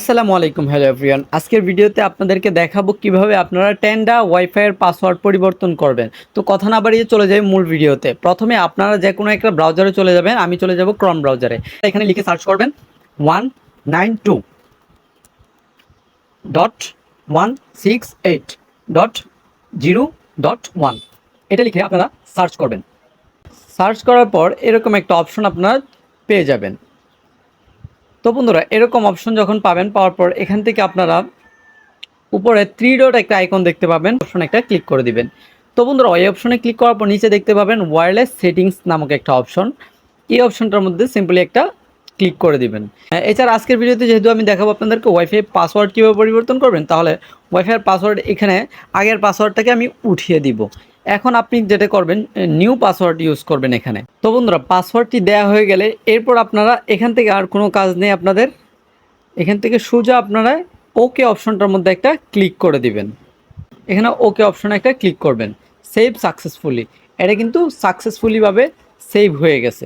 আসসালামু আলাইকুম, hello everyone. আজকের ভিডিওতে আপনাদেরকে দেখাবো কিভাবে আপনারা টেন্ডা ওয়াইফাই এর পাসওয়ার্ড পরিবর্তন করবেন। তো কথা না বাড়িয়ে চলে যাই মূল ভিডিওতে। প্রথমে আপনারা যে কোনো একটা ব্রাউজারে চলে যাবেন, আমি চলে যাব ক্রোম ব্রাউজারে। এখানে লিখে সার্চ করবেন 192.168.0.1, এটা লিখে আপনারা সার্চ করবেন। সার্চ করার পর এরকম একটা অপশন আপনারা পেয়ে যাবেন। তো বন্ধুরা, এরকম অপশন যখন পাবেন, পাওয়ার পর এখান থেকে আপনারা উপরে 3 ডট একটা আইকন দেখতে পাবেন, অপশন একটা ক্লিক করে দিবেন। তো বন্ধুরা, ওই অপশনে ক্লিক করার পর নিচে দেখতে পাবেন ওয়্যারলেস সেটিংস নামক একটা অপশন। এই অপশনটার মধ্যে সিম্পলি একটা ক্লিক করে দিবেন। এছাড়া আজকের ভিডিওতে যেহেতু আমি দেখাবো আপনাদেরকে ওয়াইফাই পাসওয়ার্ড কীভাবে পরিবর্তন করবেন, তাহলে ওয়াইফাইয়ের পাসওয়ার্ড এখানে আগের পাসওয়ার্ডটাকে আমি উঠিয়ে দিব। এখন আপনি যেটা করবেন, নিউ পাসওয়ার্ড ইউজ করবেন এখানে। তো বন্ধুরা, পাসওয়ার্ডটি দেওয়া হয়ে গেলে এরপর আপনারা এখান থেকে আর কোনো কাজ নেই আপনাদের। এখান থেকে সোজা আপনারা ওকে অপশনটার মধ্যে একটা ক্লিক করে দিবেন। এখানে ওকে অপশনে একটা ক্লিক করবেন। সেভ সাকসেসফুলি, এটা কিন্তু সাকসেসফুলিভাবে সেভ হয়ে গেছে।